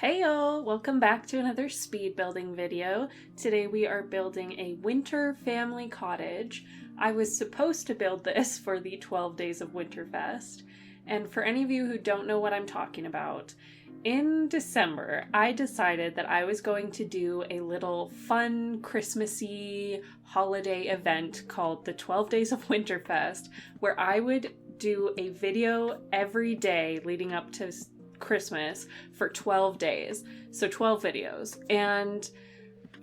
Heyo! Welcome back to another speed building video. Today we are building a winter family cottage. I was supposed to build this for the 12 Days of Winterfest, and for any of you who don't know what I'm talking about, in December I decided that I was going to do a little fun Christmassy holiday event called the 12 Days of Winterfest, where I would do a video every day leading up to Christmas for 12 days. So 12 videos. And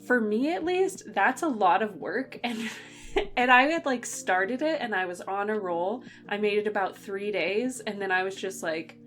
for me at least, that's a lot of work. And I had started it and I was on a roll. I made it about 3 days and then I was just like,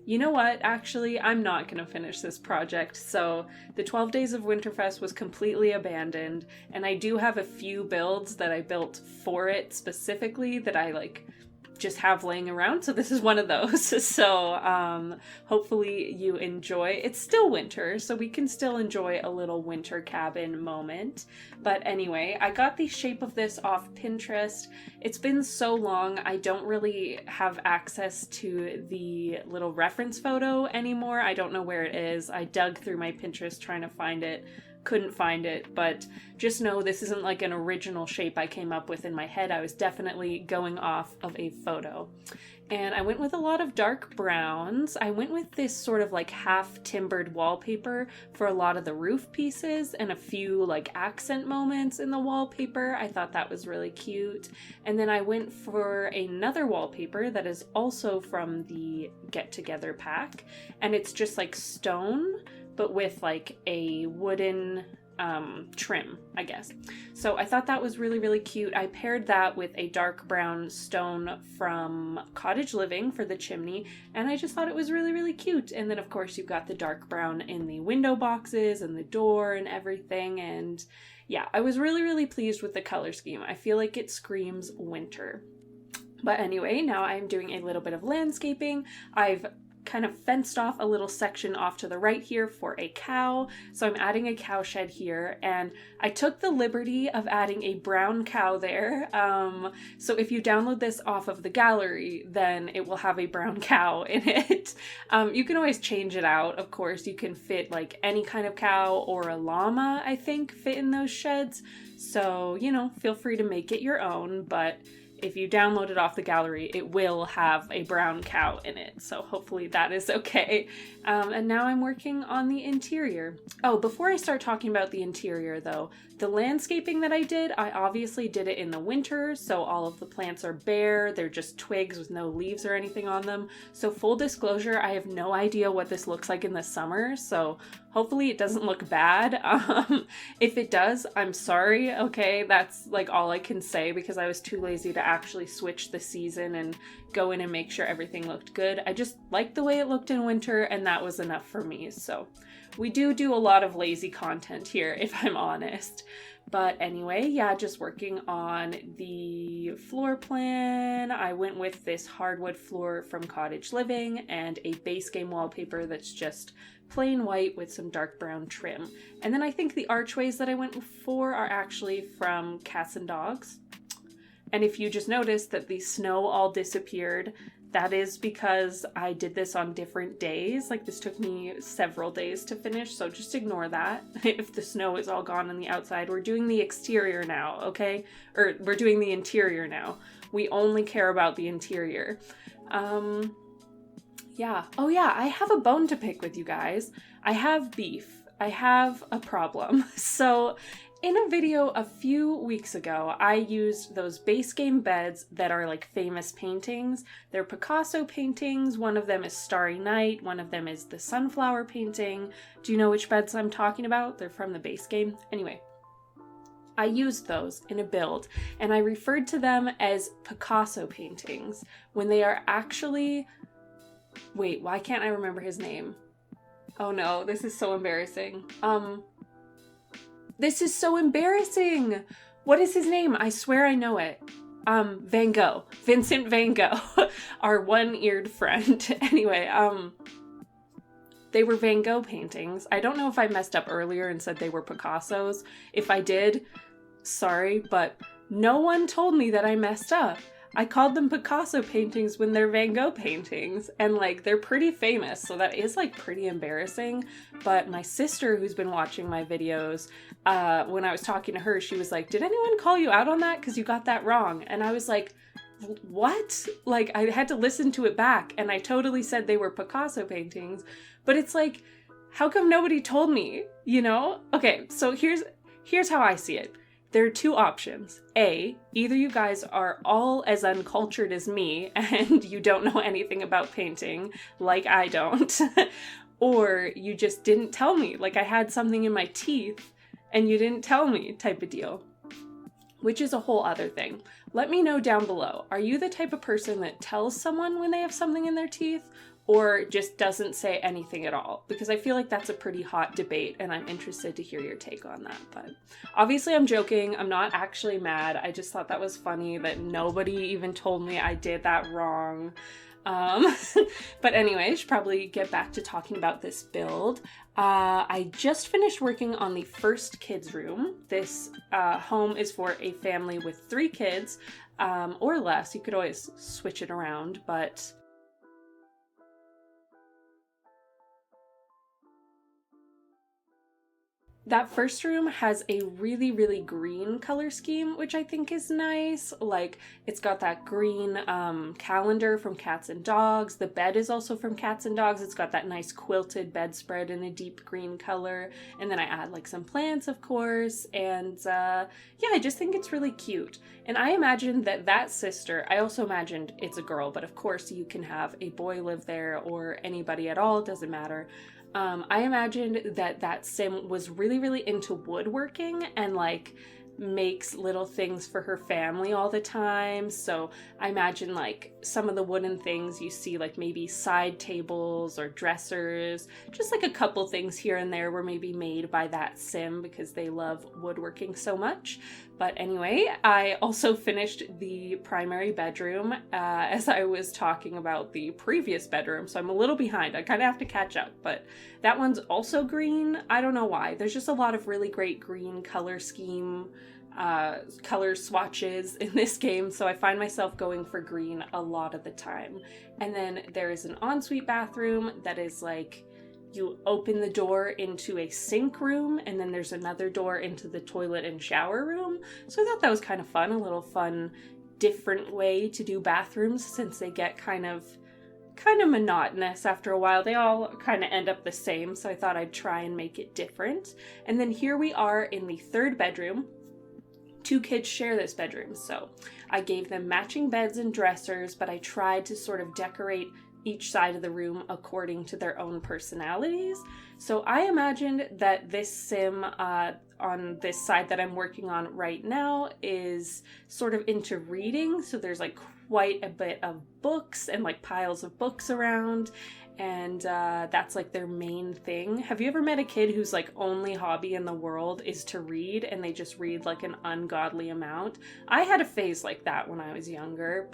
you know what, actually, I'm not going to finish this project. So the 12 Days of Winterfest was completely abandoned. And I do have a few builds that I built for it specifically that I just have laying around, so this is one of those. So hopefully you enjoy. It's still winter, so we can still enjoy a little winter cabin moment. But anyway, I got the shape of this off Pinterest. It's been so long, I don't really have access to the little reference photo anymore. I don't know where it is. I dug through my Pinterest trying to find it. Couldn't find it, but just know this isn't like an original shape I came up with in my head. I was definitely going off of a photo. And I went with a lot of dark browns. I went with this sort of half timbered wallpaper for a lot of the roof pieces and a few accent moments in the wallpaper. I thought that was really cute. And then I went for another wallpaper that is also from the Get Together pack. And it's just stone, but with a wooden trim, I guess. So I thought that was really, really cute. I paired that with a dark brown stone from Cottage Living for the chimney, and I just thought it was really, really cute. And then of course you've got the dark brown in the window boxes and the door and everything. And yeah, I was really, really pleased with the color scheme. I feel like it screams winter. But anyway, now I'm doing a little bit of landscaping. I've kind of fenced off a little section off to the right here for a cow. So I'm adding a cow shed here, and I took the liberty of adding a brown cow there. So if you download this off of the gallery, then it will have a brown cow in it. You can always change it out. Of course, you can fit any kind of cow or a llama, I think, fit in those sheds. So, feel free to make it your own, but if you download it off the gallery, it will have a brown cow in it. So hopefully that is okay. And now I'm working on the interior. Oh, before I start talking about the interior though, the landscaping that I did, I obviously did it in the winter. So all of the plants are bare. They're just twigs with no leaves or anything on them. So full disclosure, I have no idea what this looks like in the summer. So hopefully it doesn't look bad. If it does, I'm sorry. Okay, that's all I can say because I was too lazy to actually switch the season and go in and make sure everything looked good. I just liked the way it looked in winter, and that was enough for me. So we do a lot of lazy content here, if I'm honest. But anyway, yeah, just working on the floor plan. I went with this hardwood floor from Cottage Living and a base game wallpaper that's just plain white with some dark brown trim. And then I think the archways that I went for are actually from Cats and Dogs. And if you just noticed that the snow all disappeared, that is because I did this on different days. This took me several days to finish, so just ignore that. If the snow is all gone on the outside, we're doing the exterior now, okay? Or we're doing the interior now. We only care about the interior. Yeah. Oh yeah, I have a bone to pick with you guys. I have beef. I have a problem. So in a video a few weeks ago, I used those base game beds that are famous paintings. They're Picasso paintings. One of them is Starry Night. One of them is the sunflower painting. Do you know which beds I'm talking about? They're from the base game. Anyway, I used those in a build, and I referred to them as Picasso paintings when they are actually... Wait, why can't I remember his name? Oh no, this is so embarrassing. This is so embarrassing. What is his name? I swear I know it. Van Gogh. Vincent Van Gogh. Our one-eared friend. Anyway, they were Van Gogh paintings. I don't know if I messed up earlier and said they were Picassos. If I did, sorry, but no one told me that I messed up. I called them Picasso paintings when they're Van Gogh paintings, and like they're pretty famous, so that is like pretty embarrassing. But my sister, who's been watching my videos, when I was talking to her, she was like, did anyone call you out on that? Because you got that wrong. And I was like, what? Like, I had to listen to it back, and I totally said they were Picasso paintings, but it's like, how come nobody told me, you know? Okay, so here's how I see it. There are two options. A, either you guys are all as uncultured as me and you don't know anything about painting, like I don't, or you just didn't tell me, like I had something in my teeth and you didn't tell me, type of deal. Which is a whole other thing. Let me know down below. Are you the type of person that tells someone when they have something in their teeth, or just doesn't say anything at all? Because I feel like that's a pretty hot debate, and I'm interested to hear your take on that. But obviously I'm joking. I'm not actually mad. I just thought that was funny that nobody even told me I did that wrong. But anyway, I should probably get back to talking about this build. I just finished working on the first kids room. This home is for a family with 3 kids, or less. You could always switch it around, but that first room has a really, really green color scheme, which I think is nice. Like, it's got that green calendar from Cats and Dogs. The bed is also from Cats and Dogs. It's got that nice quilted bedspread in a deep green color. And then I add like some plants, of course. And yeah, I just think it's really cute. And I imagined that sister, I also imagined it's a girl, but of course you can have a boy live there or anybody at all, it doesn't matter. I imagined that Sim was really, really into woodworking and like makes little things for her family all the time. So I imagine like some of the wooden things you see, like maybe side tables or dressers, just like a couple things here and there were maybe made by that Sim because they love woodworking so much. But anyway, I also finished the primary bedroom as I was talking about the previous bedroom, so I'm a little behind. I kind of have to catch up, but that one's also green. I don't know why. There's just a lot of really great green color scheme, color swatches in this game, so I find myself going for green a lot of the time. And then there is an ensuite bathroom that is like, you open the door into a sink room, and then there's another door into the toilet and shower room. So I thought that was kind of fun, a little fun, different way to do bathrooms since they get kind of monotonous after a while. They all kind of end up the same, so I thought I'd try and make it different. And then here we are in the third bedroom. 2 kids share this bedroom, so I gave them matching beds and dressers, but I tried to sort of decorate each side of the room according to their own personalities. So I imagined that this Sim on this side that I'm working on right now is sort of into reading. So there's like quite a bit of books and like piles of books around. And that's like their main thing. Have you ever met a kid whose like only hobby in the world is to read and they just read like an ungodly amount? I had a phase like that when I was younger,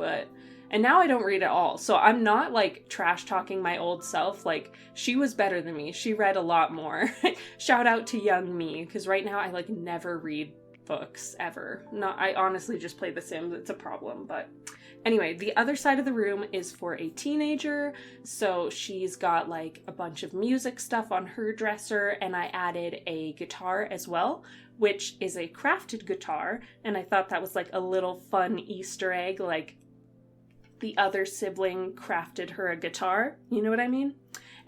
and now I don't read at all. So I'm not like trash talking my old self. Like, she was better than me. She read a lot more. Shout out to young me, because right now I like never read books ever. I honestly just play The Sims. It's a problem, but anyway, the other side of the room is for a teenager. So she's got like a bunch of music stuff on her dresser, and I added a guitar as well, which is a crafted guitar. And I thought that was like a little fun Easter egg, like the other sibling crafted her a guitar. You know what I mean?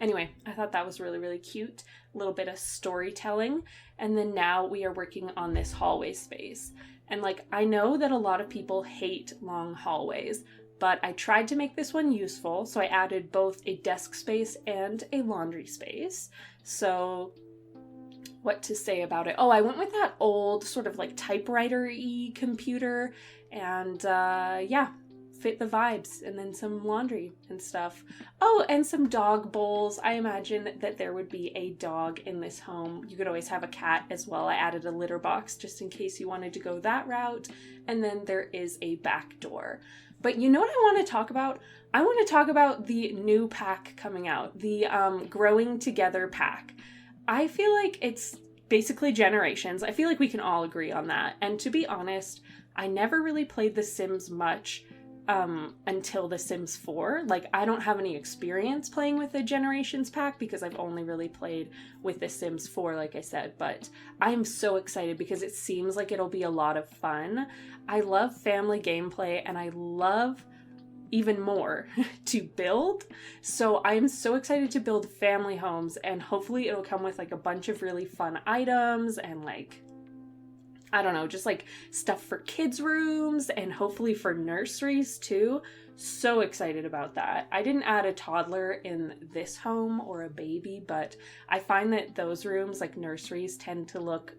Anyway, I thought that was really, really cute. A little bit of storytelling. And then now we are working on this hallway space. And like, I know that a lot of people hate long hallways, but I tried to make this one useful. So I added both a desk space and a laundry space. So what to say about it? Oh, I went with that old sort of like typewriter-y computer, and yeah, fit the vibes, and then some laundry and stuff. Oh, and some dog bowls. I imagine that there would be a dog in this home. You could always have a cat as well. I added a litter box just in case you wanted to go that route. And then there is a back door. But you know what I want to talk about? I want to talk about the new pack coming out, the Growing Together pack. I feel like it's basically Generations. I feel like we can all agree on that. And to be honest, I never really played The Sims much until The Sims 4. Like, I don't have any experience playing with the Generations pack because I've only really played with The Sims 4, like I said, but I'm so excited because it seems like it'll be a lot of fun. I love family gameplay, and I love even more to build. So I'm so excited to build family homes, and hopefully it'll come with like a bunch of really fun items and like, I don't know, just like stuff for kids' rooms and hopefully for nurseries too. So excited about that. I didn't add a toddler in this home or a baby, but I find that those rooms, like nurseries, tend to look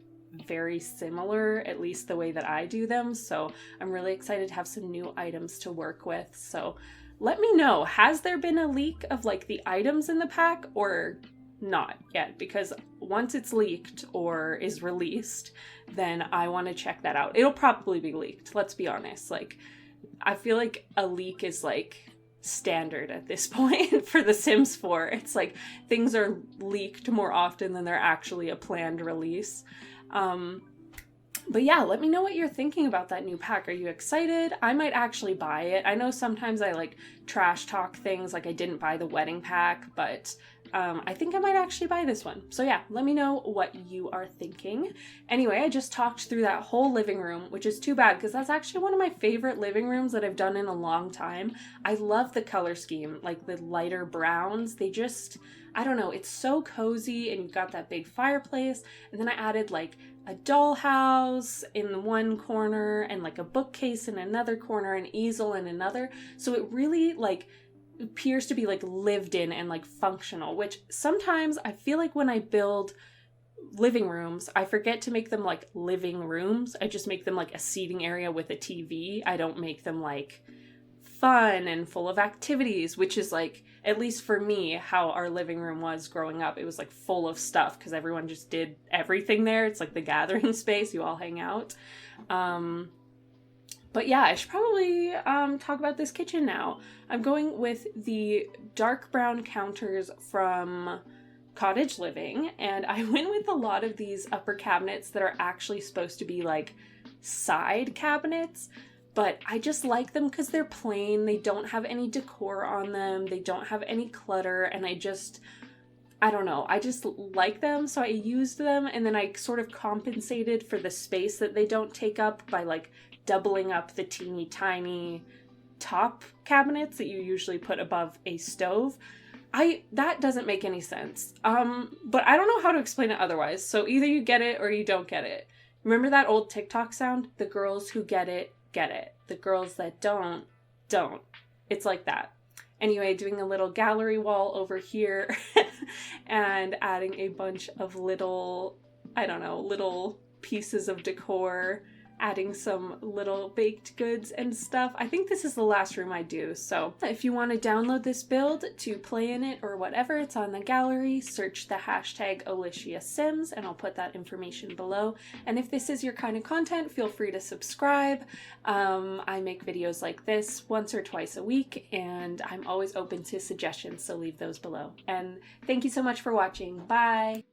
very similar, at least the way that I do them. So I'm really excited to have some new items to work with. So let me know, has there been a leak of like the items in the pack or not yet? Because once it's leaked or is released, then I want to check that out. It'll probably be leaked, let's be honest. Like, I feel like a leak is like standard at this point for The Sims 4. It's like things are leaked more often than they're actually a planned release. But yeah, let me know what you're thinking about that new pack. Are you excited? I might actually buy it. I know sometimes I like trash talk things, like I didn't buy the wedding pack, but I think I might actually buy this one. So yeah, let me know what you are thinking. Anyway, I just talked through that whole living room, which is too bad because that's actually one of my favorite living rooms that I've done in a long time. I love the color scheme, like the lighter browns. They just, I don't know, it's so cozy, and you've got that big fireplace. And then I added like a dollhouse in one corner and like a bookcase in another corner, an easel in another. So it really like appears to be like lived in and like functional, which sometimes I feel like when I build living rooms, I forget to make them like living rooms. I just make them like a seating area with a TV. I don't make them like fun and full of activities, which is like, at least for me, how our living room was growing up. It was like full of stuff because everyone just did everything there. It's like the gathering space, you all hang out. But yeah, I should probably talk about this kitchen now. I'm going with the dark brown counters from Cottage Living, and I went with a lot of these upper cabinets that are actually supposed to be like side cabinets, but I just like them because they're plain. They don't have any decor on them. They don't have any clutter, and I don't know, I just like them, so I used them, and then I sort of compensated for the space that they don't take up by like doubling up the teeny tiny top cabinets that you usually put above a stove. That doesn't make any sense. But I don't know how to explain it otherwise, so either you get it or you don't get it. Remember that old TikTok sound? The girls who get it, get it. The girls that don't, don't. It's like that. Anyway, doing a little gallery wall over here and adding a bunch of little, I don't know, little pieces of decor, adding some little baked goods and stuff. I think this is the last room I do, so if you want to download this build to play in it or whatever, it's on the gallery. Search the hashtag #OliciaSims and I'll put that information below. And if this is your kind of content, feel free to subscribe. I make videos like this once or twice a week, and I'm always open to suggestions, so leave those below. And thank you so much for watching. Bye!